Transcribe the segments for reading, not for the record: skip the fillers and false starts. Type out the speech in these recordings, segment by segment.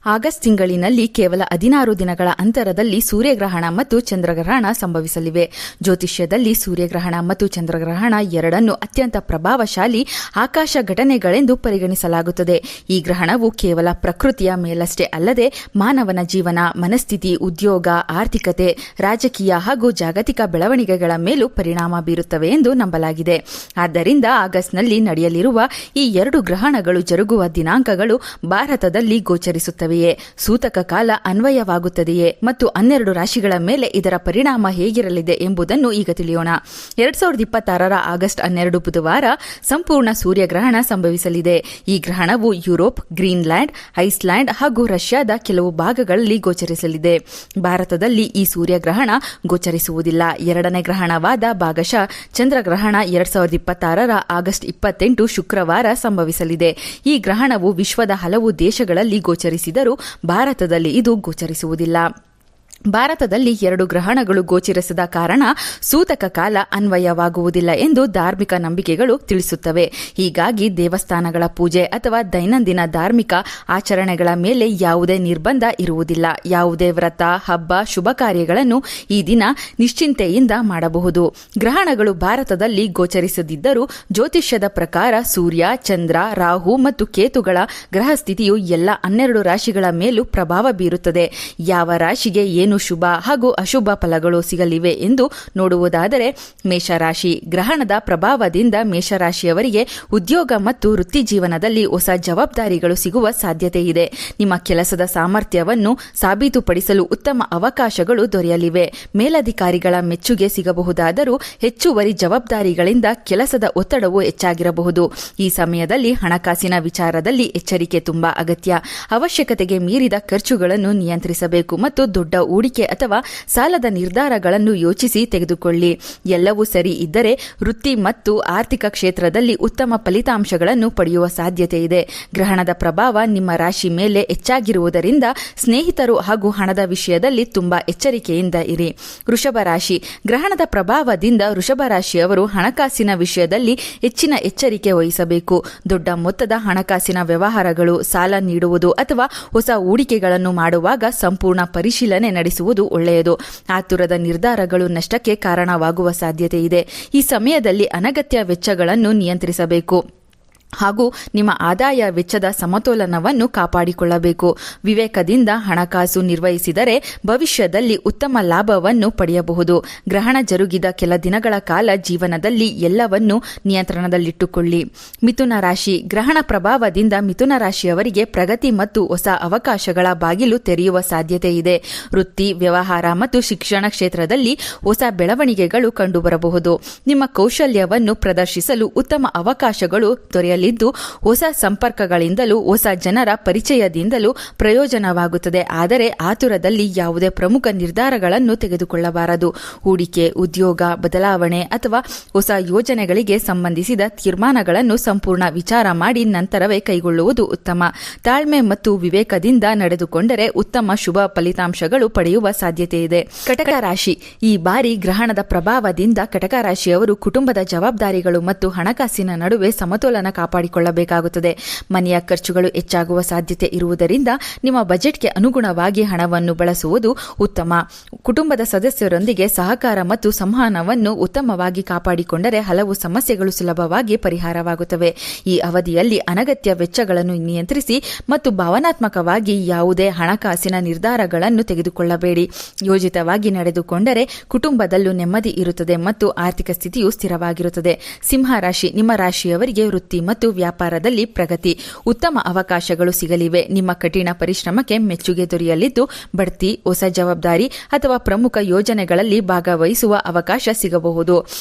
August ತಿಂಗಳಿನಲ್ಲಿ ಕೇವಲ 16 ದಿನಗಳ ಅಂತರದಲ್ಲಿ ಸೂರ್ಯಗ್ರಹಣ ಮತ್ತು ಚಂದ್ರಗ್ರಹಣ ಸಂಭವಿಸಲಿವೆ. ಜ್ಯೋತಿಷ್ಯದಲ್ಲಿ ಸೂರ್ಯಗ್ರಹಣ ಮತ್ತು ಚಂದ್ರಗ್ರಹಣ ಎರಡನ್ನೂ ಅತ್ಯಂತ ಪ್ರಭಾವಶಾಲಿ ಆಕಾಶ ಘಟನೆಗಳೆಂದು ಪರಿಗಣಿಸಲಾಗುತ್ತದೆ. ಈ ಗ್ರಹಣವು ಕೇವಲ ಪ್ರಕೃತಿಯ ಮೇಲಷ್ಟೇ ಅಲ್ಲದೆ ಮಾನವನ ಜೀವನ, ಮನಸ್ಥಿತಿ, ಉದ್ಯೋಗ, ಆರ್ಥಿಕತೆ, ರಾಜಕೀಯ ಹಾಗೂ ಜಾಗತಿಕ ಬೆಳವಣಿಗೆಗಳ ಮೇಲೂ ಪರಿಣಾಮ ಬೀರುತ್ತವೆ ಎಂದು ನಂಬಲಾಗಿದೆ. ಆದ್ದರಿಂದ ಆಗಸ್ಟ್ನಲ್ಲಿ ನಡೆಯಲಿರುವ ಈ 2 ಗ್ರಹಣಗಳು ಜರುಗುವ ದಿನಾಂಕಗಳು ಭಾರತದಲ್ಲಿ ಗೋಚರಿಸುತ್ತವೆಯೇ, ಸೂತಕ ಕಾಲ ಅನ್ವಯವಾಗುತ್ತದೆಯೇ ಮತ್ತು 12 ರಾಶಿಗಳ ಮೇಲೆ ಇದರ ಪರಿಣಾಮ ಹೇಗಿರಲಿದೆ ಎಂಬುದನ್ನು ಈಗ ತಿಳಿಯೋಣ. 2026 ಆಗಸ್ಟ್ 12 ಬುಧವಾರ ಸಂಪೂರ್ಣ ಸೂರ್ಯಗ್ರಹಣ ಸಂಭವಿಸಲಿದೆ. ಈ ಗ್ರಹಣವು ಯುರೋಪ್, ಗ್ರೀನ್ಲ್ಯಾಂಡ್, ಐಸ್ಲ್ಯಾಂಡ್ ಹಾಗೂ ರಷ್ಯಾದ ಕೆಲವು ಭಾಗಗಳಲ್ಲಿ ಗೋಚರಿಸಲಿದೆ. ಭಾರತದಲ್ಲಿ ಈ ಸೂರ್ಯಗ್ರಹಣ ಗೋಚರಿಸುವುದಿಲ್ಲ. ಎರಡನೇ ಗ್ರಹಣವಾದ ಭಾಗಶಃ ಚಂದ್ರಗ್ರಹಣ 2026 ಆಗಸ್ಟ್ 28 ಶುಕ್ರವಾರ ಸಂಭವಿಸಲಿದೆ. ಈ ಗ್ರಹಣವು ವಿಶ್ವದ ಹಲವು ದೇಶಗಳಲ್ಲಿ ಗೋಚರಿಸಿದರೂ ಭಾರತದಲ್ಲಿ ಇದು ಗೋಚರಿಸುವುದಿಲ್ಲ. ಭಾರತದಲ್ಲಿ 2 ಗ್ರಹಣಗಳು ಗೋಚರಿಸದ ಕಾರಣ ಸೂತಕ ಕಾಲ ಅನ್ವಯವಾಗುವುದಿಲ್ಲ ಎಂದು ಧಾರ್ಮಿಕ ನಂಬಿಕೆಗಳು ತಿಳಿಸುತ್ತವೆ. ಹೀಗಾಗಿ ದೇವಸ್ಥಾನಗಳ ಪೂಜೆ ಅಥವಾ ದೈನಂದಿನ ಧಾರ್ಮಿಕ ಆಚರಣೆಗಳ ಮೇಲೆ ಯಾವುದೇ ನಿರ್ಬಂಧ ಇರುವುದಿಲ್ಲ. ಯಾವುದೇ ವ್ರತ, ಹಬ್ಬ, ಶುಭ ಕಾರ್ಯಗಳನ್ನು ಈ ದಿನ ನಿಶ್ಚಿಂತೆಯಿಂದ ಮಾಡಬಹುದು. ಗ್ರಹಣಗಳು ಭಾರತದಲ್ಲಿ ಗೋಚರಿಸದಿದ್ದರೂ ಜ್ಯೋತಿಷ್ಯದ ಪ್ರಕಾರ ಸೂರ್ಯ, ಚಂದ್ರ, ರಾಹು ಮತ್ತು ಕೇತುಗಳ ಗ್ರಹ ಸ್ಥಿತಿಯು ಎಲ್ಲ 12 ರಾಶಿಗಳ ಮೇಲೂ ಪ್ರಭಾವ ಬೀರುತ್ತದೆ. ಯಾವ ರಾಶಿಗೆ ಏನು ಶುಭ ಹಾಗೂ ಅಶುಭ ಫಲಗಳು ಸಿಗಲಿವೆ ಎಂದು ನೋಡುವುದಾದರೆ, ಮೇಷರಾಶಿ. ಗ್ರಹಣದ ಪ್ರಭಾವದಿಂದ ಮೇಷರಾಶಿಯವರಿಗೆ ಉದ್ಯೋಗ ಮತ್ತು ವೃತ್ತಿ ಜೀವನದಲ್ಲಿ ಹೊಸ ಜವಾಬ್ದಾರಿಗಳು ಸಿಗುವ ಸಾಧ್ಯತೆ ಇದೆ. ನಿಮ್ಮ ಕೆಲಸದ ಸಾಮರ್ಥ್ಯವನ್ನು ಸಾಬೀತುಪಡಿಸಲು ಉತ್ತಮ ಅವಕಾಶಗಳು ದೊರೆಯಲಿವೆ. ಮೇಲಧಿಕಾರಿಗಳ ಮೆಚ್ಚುಗೆ ಸಿಗಬಹುದಾದರೂ ಹೆಚ್ಚುವರಿ ಜವಾಬ್ದಾರಿಗಳಿಂದ ಕೆಲಸದ ಒತ್ತಡವು ಹೆಚ್ಚಾಗಿರಬಹುದು. ಈ ಸಮಯದಲ್ಲಿ ಹಣಕಾಸಿನ ವಿಚಾರದಲ್ಲಿ ಎಚ್ಚರಿಕೆ ತುಂಬಾ ಅಗತ್ಯ. ಅವಶ್ಯಕತೆಗೆ ಮೀರಿದ ಖರ್ಚುಗಳನ್ನು ನಿಯಂತ್ರಿಸಬೇಕು ಮತ್ತು ದೊಡ್ಡ ಹೂಡಿಕೆ ಅಥವಾ ಸಾಲದ ನಿರ್ಧಾರಗಳನ್ನು ಯೋಚಿಸಿ ತೆಗೆದುಕೊಳ್ಳಿ. ಎಲ್ಲವೂ ಸರಿ ಇದ್ದರೆ ವೃತ್ತಿ ಮತ್ತು ಆರ್ಥಿಕ ಕ್ಷೇತ್ರದಲ್ಲಿ ಉತ್ತಮ ಫಲಿತಾಂಶಗಳನ್ನು ಪಡೆಯುವ ಸಾಧ್ಯತೆ ಇದೆ. ಗ್ರಹಣದ ಪ್ರಭಾವ ನಿಮ್ಮ ರಾಶಿ ಮೇಲೆ ಹೆಚ್ಚಾಗಿರುವುದರಿಂದ ಸ್ನೇಹಿತರು ಹಾಗೂ ಹಣದ ವಿಷಯದಲ್ಲಿ ತುಂಬಾ ಎಚ್ಚರಿಕೆಯಿಂದ ಇರಿ. ವೃಷಭ ರಾಶಿ. ಗ್ರಹಣದ ಪ್ರಭಾವದಿಂದ ವೃಷಭ ರಾಶಿಯವರು ಹಣಕಾಸಿನ ವಿಷಯದಲ್ಲಿ ಹೆಚ್ಚಿನ ಎಚ್ಚರಿಕೆ ವಹಿಸಬೇಕು. ದೊಡ್ಡ ಮೊತ್ತದ ಹಣಕಾಸಿನ ವ್ಯವಹಾರಗಳು, ಸಾಲ ನೀಡುವುದು ಅಥವಾ ಹೊಸ ಹೂಡಿಕೆಗಳನ್ನು ಮಾಡುವಾಗ ಸಂಪೂರ್ಣ ಪರಿಶೀಲನೆ ನಡೆಸುವುದು ಒಳ್ಳೆಯದು. ಆತುರದ ನಿರ್ಧಾರಗಳು ನಷ್ಟಕ್ಕೆ ಕಾರಣವಾಗುವ ಸಾಧ್ಯತೆ ಇದೆ. ಈ ಸಮಯದಲ್ಲಿ ಅನಗತ್ಯ ವೆಚ್ಚಗಳನ್ನು ನಿಯಂತ್ರಿಸಬೇಕು ಹಾಗೂ ನಿಮ್ಮ ಆದಾಯ ವೆಚ್ಚದ ಸಮತೋಲನವನ್ನು ಕಾಪಾಡಿಕೊಳ್ಳಬೇಕು. ವಿವೇಕದಿಂದ ಹಣಕಾಸು ನಿರ್ವಹಿಸಿದರೆ ಭವಿಷ್ಯದಲ್ಲಿ ಉತ್ತಮ ಲಾಭವನ್ನು ಪಡೆಯಬಹುದು. ಗ್ರಹಣ ಜರುಗಿದ ಕೆಲ ದಿನಗಳ ಕಾಲ ಜೀವನದಲ್ಲಿ ಎಲ್ಲವನ್ನೂ ನಿಯಂತ್ರಣದಲ್ಲಿಟ್ಟುಕೊಳ್ಳಿ. ಮಿಥುನ ರಾಶಿ. ಗ್ರಹಣ ಪ್ರಭಾವದಿಂದ ಮಿಥುನ ರಾಶಿಯವರಿಗೆ ಪ್ರಗತಿ ಮತ್ತು ಹೊಸ ಅವಕಾಶಗಳ ಬಾಗಿಲು ತೆರೆಯುವ ಸಾಧ್ಯತೆ ಇದೆ. ವೃತ್ತಿ, ವ್ಯವಹಾರ ಮತ್ತು ಶಿಕ್ಷಣ ಕ್ಷೇತ್ರದಲ್ಲಿ ಹೊಸ ಬೆಳವಣಿಗೆಗಳು ಕಂಡುಬರಬಹುದು. ನಿಮ್ಮ ಕೌಶಲ್ಯವನ್ನು ಪ್ರದರ್ಶಿಸಲು ಉತ್ತಮ ಅವಕಾಶಗಳು ದೊರೆಯಲಿವೆ. ಹೊಸ ಸಂಪರ್ಕಗಳಿಂದಲೂ ಹೊಸ ಜನರ ಪರಿಚಯದಿಂದಲೂ ಪ್ರಯೋಜನವಾಗುತ್ತದೆ. ಆದರೆ ಆತುರದಲ್ಲಿ ಯಾವುದೇ ಪ್ರಮುಖ ನಿರ್ಧಾರಗಳನ್ನು ತೆಗೆದುಕೊಳ್ಳಬಾರದು. ಹೂಡಿಕೆ, ಉದ್ಯೋಗ ಬದಲಾವಣೆ ಅಥವಾ ಹೊಸ ಯೋಜನೆಗಳಿಗೆ ಸಂಬಂಧಿಸಿದ ತೀರ್ಮಾನಗಳನ್ನು ಸಂಪೂರ್ಣ ವಿಚಾರ ಮಾಡಿ ನಂತರವೇ ಕೈಗೊಳ್ಳುವುದು ಉತ್ತಮ. ತಾಳ್ಮೆ ಮತ್ತು ವಿವೇಕದಿಂದ ನಡೆದುಕೊಂಡರೆ ಉತ್ತಮ ಶುಭ ಫಲಿತಾಂಶಗಳು ಪಡೆಯುವ ಸಾಧ್ಯತೆ ಇದೆ. ಕಟಕ ರಾಶಿ. ಈ ಬಾರಿ ಗ್ರಹಣದ ಪ್ರಭಾವದಿಂದ ಕಟಕ ರಾಶಿಯವರು ಕುಟುಂಬದ ಜವಾಬ್ದಾರಿಗಳು ಮತ್ತು ಹಣಕಾಸಿನ ನಡುವೆ ಸಮತೋಲನ ಕಾಪಾಡಿಕೊಳ್ಳಬೇಕಾಗುತ್ತದೆ. ಮನೆಯ ಖರ್ಚುಗಳು ಹೆಚ್ಚಾಗುವ ಸಾಧ್ಯತೆ ಇರುವುದರಿಂದ ನಿಮ್ಮ ಬಜೆಟ್ಗೆ ಅನುಗುಣವಾಗಿ ಹಣವನ್ನು ಬಳಸುವುದು ಉತ್ತಮ. ಕುಟುಂಬದ ಸದಸ್ಯರೊಂದಿಗೆ ಸಹಕಾರ ಮತ್ತು ಸಂವಹನವನ್ನು ಉತ್ತಮವಾಗಿ ಕಾಪಾಡಿಕೊಂಡರೆ ಹಲವು ಸಮಸ್ಯೆಗಳು ಸುಲಭವಾಗಿ ಪರಿಹಾರವಾಗುತ್ತವೆ. ಈ ಅವಧಿಯಲ್ಲಿ ಅನಗತ್ಯ ವೆಚ್ಚಗಳನ್ನು ನಿಯಂತ್ರಿಸಿ ಮತ್ತು ಭಾವನಾತ್ಮಕವಾಗಿ ಯಾವುದೇ ಹಣಕಾಸಿನ ನಿರ್ಧಾರಗಳನ್ನು ತೆಗೆದುಕೊಳ್ಳಬೇಡಿ. ಯೋಜಿತವಾಗಿ ನಡೆದುಕೊಂಡರೆ ಕುಟುಂಬದಲ್ಲೂ ನೆಮ್ಮದಿ ಇರುತ್ತದೆ ಮತ್ತು ಆರ್ಥಿಕ ಸ್ಥಿತಿಯು ಸ್ಥಿರವಾಗಿರುತ್ತದೆ. ಸಿಂಹ ರಾಶಿ. ನಿಮ್ಮ ರಾಶಿಯವರಿಗೆ ವೃತ್ತಿ ಮತ್ತು ವ್ಯಾಪಾರದಲ್ಲಿ ಪ್ರಗತಿ, ಉತ್ತಮ ಅವಕಾಶಗಳು ಸಿಗಲಿವೆ. ನಿಮ್ಮ ಕಠಿಣ ಪರಿಶ್ರಮಕ್ಕೆ ಮೆಚ್ಚುಗೆ ದೊರೆಯಲಿದ್ದು ಬಡ್ತಿ, ಹೊಸ ಜವಾಬ್ದಾರಿ ಅಥವಾ ಪ್ರಮುಖ ಯೋಜನೆಗಳಲ್ಲಿ ಭಾಗವಹಿಸುವ ಅವಕಾಶ ಸಿಗಬಹುದು.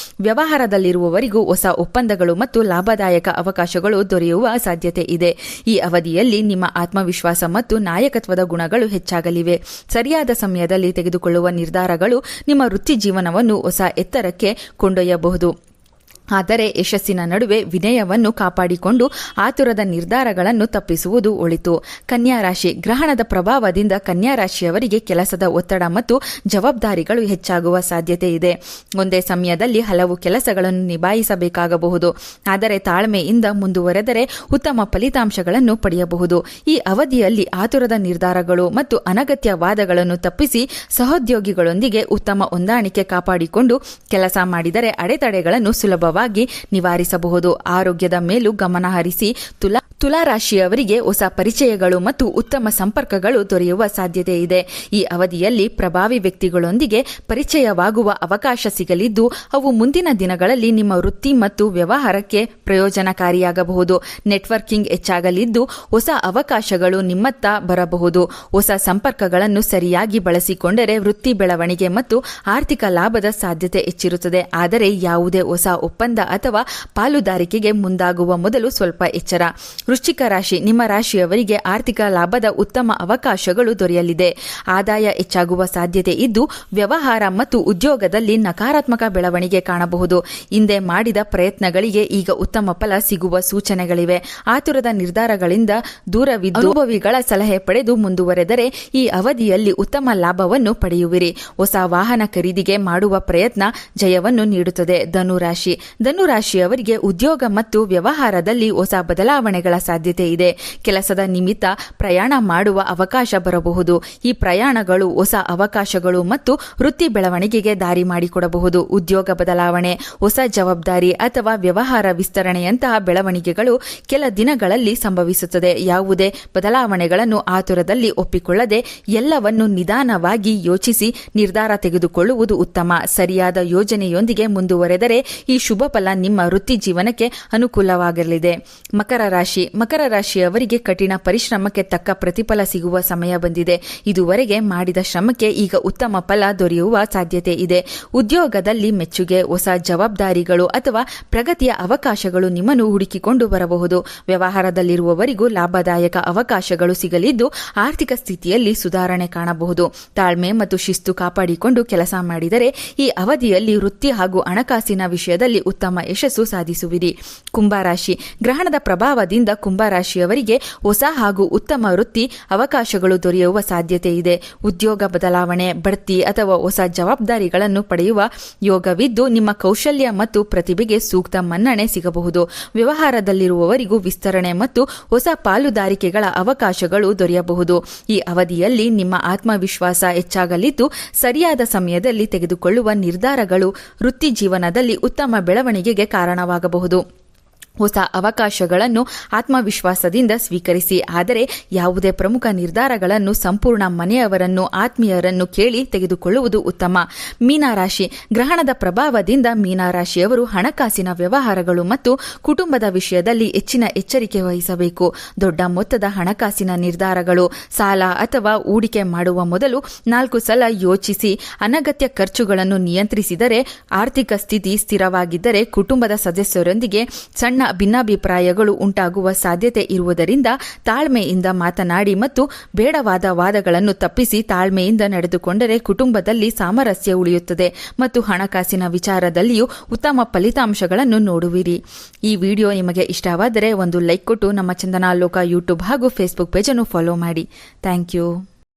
ವ್ಯವಹಾರದಲ್ಲಿರುವವರಿಗೂ ಹೊಸ ಒಪ್ಪಂದಗಳು ಮತ್ತು ಲಾಭದಾಯಕ ಅವಕಾಶಗಳು ದೊರೆಯುವ ಸಾಧ್ಯತೆ ಇದೆ. ಈ ಅವಧಿಯಲ್ಲಿ ನಿಮ್ಮ ಆತ್ಮವಿಶ್ವಾಸ ಮತ್ತು ನಾಯಕತ್ವದ ಗುಣಗಳು ಹೆಚ್ಚಾಗಲಿವೆ. ಸರಿಯಾದ ಸಮಯದಲ್ಲಿ ತೆಗೆದುಕೊಳ್ಳುವ ನಿರ್ಧಾರಗಳು ನಿಮ್ಮ ವೃತ್ತಿ ಜೀವನವನ್ನು ಹೊಸ ಎತ್ತರಕ್ಕೆ ಕೊಂಡೊಯ್ಯಬಹುದು. ಆದರೆ ಯಶಸ್ಸಿನ ನಡುವೆ ವಿನಯವನ್ನು ಕಾಪಾಡಿಕೊಂಡು ಆತುರದ ನಿರ್ಧಾರಗಳನ್ನು ತಪ್ಪಿಸುವುದು ಒಳಿತು. ಕನ್ಯಾ ರಾಶಿ. ಗ್ರಹಣದ ಪ್ರಭಾವದಿಂದ ಕನ್ಯಾ ರಾಶಿಯವರಿಗೆ ಕೆಲಸದ ಒತ್ತಡ ಮತ್ತು ಜವಾಬ್ದಾರಿಗಳು ಹೆಚ್ಚಾಗುವ ಸಾಧ್ಯತೆ ಇದೆ. ಒಂದೇ ಸಮಯದಲ್ಲಿ ಹಲವು ಕೆಲಸಗಳನ್ನು ನಿಭಾಯಿಸಬೇಕಾಗಬಹುದು. ಆದರೆ ತಾಳ್ಮೆಯಿಂದ ಮುಂದುವರೆದರೆ ಉತ್ತಮ ಫಲಿತಾಂಶಗಳನ್ನು ಪಡೆಯಬಹುದು. ಈ ಅವಧಿಯಲ್ಲಿ ಆತುರದ ನಿರ್ಧಾರಗಳು ಮತ್ತು ಅನಗತ್ಯ ವಾದಗಳನ್ನು ತಪ್ಪಿಸಿ ಸಹೋದ್ಯೋಗಿಗಳೊಂದಿಗೆ ಉತ್ತಮ ಹೊಂದಾಣಿಕೆ ಕಾಪಾಡಿಕೊಂಡು ಕೆಲಸ ಮಾಡಿದರೆ ಅಡೆತಡೆಗಳನ್ನು ಸುಲಭವಾಗಿ ನಿವಾರಿಸಬಹುದು. ಆರೋಗ್ಯದ ಮೇಲೂ ಗಮನ ಹರಿಸಿ. ತುಲಾ ರಾಶಿಯವರಿಗೆ ಹೊಸ ಪರಿಚಯಗಳು ಮತ್ತು ಉತ್ತಮ ಸಂಪರ್ಕಗಳು ದೊರೆಯುವ ಸಾಧ್ಯತೆ ಇದೆ. ಈ ಅವಧಿಯಲ್ಲಿ ಪ್ರಭಾವಿ ವ್ಯಕ್ತಿಗಳೊಂದಿಗೆ ಪರಿಚಯವಾಗುವ ಅವಕಾಶ ಸಿಗಲಿದ್ದು, ಅವು ಮುಂದಿನ ದಿನಗಳಲ್ಲಿ ನಿಮ್ಮ ವೃತ್ತಿ ಮತ್ತು ವ್ಯವಹಾರಕ್ಕೆ ಪ್ರಯೋಜನಕಾರಿಯಾಗಬಹುದು. ನೆಟ್ವರ್ಕಿಂಗ್ ಹೆಚ್ಚಾಗಲಿದ್ದು, ಹೊಸ ಅವಕಾಶಗಳು ನಿಮ್ಮತ್ತ ಬರಬಹುದು. ಹೊಸ ಸಂಪರ್ಕಗಳನ್ನು ಸರಿಯಾಗಿ ಬಳಸಿಕೊಂಡರೆ ವೃತ್ತಿ ಬೆಳವಣಿಗೆ ಮತ್ತು ಆರ್ಥಿಕ ಲಾಭದ ಸಾಧ್ಯತೆ ಹೆಚ್ಚಿರುತ್ತದೆ. ಆದರೆ ಯಾವುದೇ ಹೊಸ ಒಪ್ಪಂದ ಅಥವಾ ಪಾಲುದಾರಿಕೆಗೆ ಮುಂದಾಗುವ ಮೊದಲು ಸ್ವಲ್ಪ ಎಚ್ಚರ. ವೃಶ್ಚಿಕ ರಾಶಿ. ನಿಮ್ಮ ರಾಶಿಯವರಿಗೆ ಆರ್ಥಿಕ ಲಾಭದ ಉತ್ತಮ ಅವಕಾಶಗಳು ದೊರೆಯಲಿದೆ. ಆದಾಯ ಹೆಚ್ಚಾಗುವ ಸಾಧ್ಯತೆ ಇದ್ದು, ವ್ಯವಹಾರ ಮತ್ತು ಉದ್ಯೋಗದಲ್ಲಿ ನಕಾರಾತ್ಮಕ ಬೆಳವಣಿಗೆ ಕಾಣಬಹುದು. ಹಿಂದೆ ಮಾಡಿದ ಪ್ರಯತ್ನಗಳಿಗೆ ಈಗ ಉತ್ತಮ ಫಲ ಸಿಗುವ ಸೂಚನೆಗಳಿವೆ. ಆತುರದ ನಿರ್ಧಾರಗಳಿಂದ ದೂರವಿದ್ದು ಅನುಭವಿಗಳ ಸಲಹೆ ಪಡೆದು ಮುಂದುವರೆದರೆ ಈ ಅವಧಿಯಲ್ಲಿ ಉತ್ತಮ ಲಾಭವನ್ನು ಪಡೆಯುವಿರಿ. ಹೊಸ ವಾಹನ ಖರೀದಿಗೆ ಮಾಡುವ ಪ್ರಯತ್ನ ಜಯವನ್ನು ನೀಡುತ್ತದೆ. ಧನುರಾಶಿ. ಧನುರಾಶಿಯವರಿಗೆ ಉದ್ಯೋಗ ಮತ್ತು ವ್ಯವಹಾರದಲ್ಲಿ ಹೊಸ ಬದಲಾವಣೆಗಳ ಸಾಧ್ಯತೆ ಇದೆ. ಕೆಲಸದ ನಿಮಿತ್ತ ಪ್ರಯಾಣ ಮಾಡುವ ಅವಕಾಶ ಬರಬಹುದು. ಈ ಪ್ರಯಾಣಗಳು ಹೊಸ ಅವಕಾಶಗಳು ಮತ್ತು ವೃತ್ತಿ ಬೆಳವಣಿಗೆಗೆ ದಾರಿ ಮಾಡಿಕೊಡಬಹುದು. ಉದ್ಯೋಗ ಬದಲಾವಣೆ, ಹೊಸ ಜವಾಬ್ದಾರಿ ಅಥವಾ ವ್ಯವಹಾರ ವಿಸ್ತರಣೆಯಂತಹ ಬೆಳವಣಿಗೆಗಳು ಕೆಲ ದಿನಗಳಲ್ಲಿ ಸಂಭವಿಸುತ್ತದೆ. ಯಾವುದೇ ಬದಲಾವಣೆಗಳನ್ನು ಆತುರದಲ್ಲಿ ಒಪ್ಪಿಕೊಳ್ಳದೆ ಎಲ್ಲವನ್ನು ನಿಧಾನವಾಗಿ ಯೋಚಿಸಿ ನಿರ್ಧಾರ ತೆಗೆದುಕೊಳ್ಳುವುದು ಉತ್ತಮ. ಸರಿಯಾದ ಯೋಜನೆಯೊಂದಿಗೆ ಮುಂದುವರೆದರೆ ಈ ಶುಭ ಫಲ ನಿಮ್ಮ ವೃತ್ತಿ ಜೀವನಕ್ಕೆ ಅನುಕೂಲವಾಗಲಿದೆ. ಮಕರ ರಾಶಿ. ಮಕರ ರಾಶಿಯವರಿಗೆ ಕಠಿಣ ಪರಿಶ್ರಮಕ್ಕೆ ತಕ್ಕ ಪ್ರತಿಫಲ ಸಿಗುವ ಸಮಯ ಬಂದಿದೆ. ಇದುವರೆಗೆ ಮಾಡಿದ ಶ್ರಮಕ್ಕೆ ಈಗ ಉತ್ತಮ ಫಲ ದೊರೆಯುವ ಸಾಧ್ಯತೆ ಇದೆ. ಉದ್ಯೋಗದಲ್ಲಿ ಮೆಚ್ಚುಗೆ, ಹೊಸ ಜವಾಬ್ದಾರಿಗಳು ಅಥವಾ ಪ್ರಗತಿಯ ಅವಕಾಶಗಳು ನಿಮ್ಮನ್ನು ಹುಡುಕಿಕೊಂಡು ಬರಬಹುದು. ವ್ಯವಹಾರದಲ್ಲಿರುವವರಿಗೂ ಲಾಭದಾಯಕ ಅವಕಾಶಗಳು ಸಿಗಲಿದ್ದು, ಆರ್ಥಿಕ ಸ್ಥಿತಿಯಲ್ಲಿ ಸುಧಾರಣೆ ಕಾಣಬಹುದು. ತಾಳ್ಮೆ ಮತ್ತು ಶಿಸ್ತು ಕಾಪಾಡಿಕೊಂಡು ಕೆಲಸ ಮಾಡಿದರೆ ಈ ಅವಧಿಯಲ್ಲಿ ವೃತ್ತಿ ಹಾಗೂ ಹಣಕಾಸಿನ ವಿಷಯದಲ್ಲಿ ಉತ್ತಮ ಯಶಸ್ಸು ಸಾಧಿಸುವಿರಿ. ಕುಂಭರಾಶಿ. ಗ್ರಹಣದ ಪ್ರಭಾವದಿಂದ ಕುಂಭರಾಶಿಯವರಿಗೆ ಹೊಸ ಹಾಗೂ ಉತ್ತಮ ವೃತ್ತಿ ಅವಕಾಶಗಳು ದೊರೆಯುವ ಸಾಧ್ಯತೆ ಇದೆ. ಉದ್ಯೋಗ ಬದಲಾವಣೆ, ಬಡ್ತಿ ಅಥವಾ ಹೊಸ ಜವಾಬ್ದಾರಿಗಳನ್ನು ಪಡೆಯುವ ಯೋಗವಿದ್ದು, ನಿಮ್ಮ ಕೌಶಲ್ಯ ಮತ್ತು ಪ್ರತಿಭೆಗೆ ಸೂಕ್ತ ಮನ್ನಣೆ ಸಿಗಬಹುದು. ವ್ಯವಹಾರದಲ್ಲಿರುವವರಿಗೂ ವಿಸ್ತರಣೆ ಮತ್ತು ಹೊಸ ಪಾಲುದಾರಿಕೆಗಳ ಅವಕಾಶಗಳು ದೊರೆಯಬಹುದು. ಈ ಅವಧಿಯಲ್ಲಿ ನಿಮ್ಮ ಆತ್ಮವಿಶ್ವಾಸ ಹೆಚ್ಚಾಗಲಿದ್ದು, ಸರಿಯಾದ ಸಮಯದಲ್ಲಿ ತೆಗೆದುಕೊಳ್ಳುವ ನಿರ್ಧಾರಗಳು ವೃತ್ತಿ ಜೀವನದಲ್ಲಿ ಉತ್ತಮ ಬೆಳವಣಿಗೆಗೆ ಕಾರಣವಾಗಬಹುದು. ಹೊಸ ಅವಕಾಶಗಳನ್ನು ಆತ್ಮವಿಶ್ವಾಸದಿಂದ ಸ್ವೀಕರಿಸಿ. ಆದರೆ ಯಾವುದೇ ಪ್ರಮುಖ ನಿರ್ಧಾರಗಳನ್ನು ಸಂಪೂರ್ಣ ಮನೆಯವರನ್ನು, ಆತ್ಮೀಯರನ್ನು ಕೇಳಿ ತೆಗೆದುಕೊಳ್ಳುವುದು ಉತ್ತಮ. ಮೀನರಾಶಿ. ಗ್ರಹಣದ ಪ್ರಭಾವದಿಂದ ಮೀನರಾಶಿಯವರು ಹಣಕಾಸಿನ ವ್ಯವಹಾರಗಳು ಮತ್ತು ಕುಟುಂಬದ ವಿಷಯದಲ್ಲಿ ಹೆಚ್ಚಿನ ಎಚ್ಚರಿಕೆ ವಹಿಸಬೇಕು. ದೊಡ್ಡ ಮೊತ್ತದ ಹಣಕಾಸಿನ ನಿರ್ಧಾರಗಳು, ಸಾಲ ಅಥವಾ ಹೂಡಿಕೆ ಮಾಡುವ ಮೊದಲು 4 ಸಲ ಯೋಚಿಸಿ. ಅನಗತ್ಯ ಖರ್ಚುಗಳನ್ನು ನಿಯಂತ್ರಿಸಿದರೆ, ಆರ್ಥಿಕ ಸ್ಥಿತಿ ಸ್ಥಿರವಾಗಿದ್ದರೆ ಕುಟುಂಬದ ಸದಸ್ಯರೊಂದಿಗೆ ಸಣ್ಣ ಭಿನ್ನಾಭಿಪ್ರಾಯಗಳು ಉಂಟಾಗುವ ಸಾಧ್ಯತೆ ಇರುವುದರಿಂದ ತಾಳ್ಮೆಯಿಂದ ಮಾತನಾಡಿ ಮತ್ತು ಬೇಡವಾದ ವಾದಗಳನ್ನು ತಪ್ಪಿಸಿ ತಾಳ್ಮೆಯಿಂದ ನಡೆದುಕೊಂಡರೆ ಕುಟುಂಬದಲ್ಲಿ ಸಾಮರಸ್ಯ ಉಳಿಯುತ್ತದೆ ಮತ್ತು ಹಣಕಾಸಿನ ವಿಚಾರದಲ್ಲಿಯೂ ಉತ್ತಮ ಫಲಿತಾಂಶಗಳನ್ನು ನೋಡುವಿರಿ. ಈ ವಿಡಿಯೋ ನಿಮಗೆ ಇಷ್ಟವಾದರೆ ಒಂದು ಲೈಕ್ ಕೊಟ್ಟು ನಮ್ಮ ಚಂದನ ಲೋಕ ಯೂಟ್ಯೂಬ್ ಹಾಗೂ ಫೇಸ್ಬುಕ್ ಪೇಜನ್ನು ಫಾಲೋ ಮಾಡಿ. Thank you.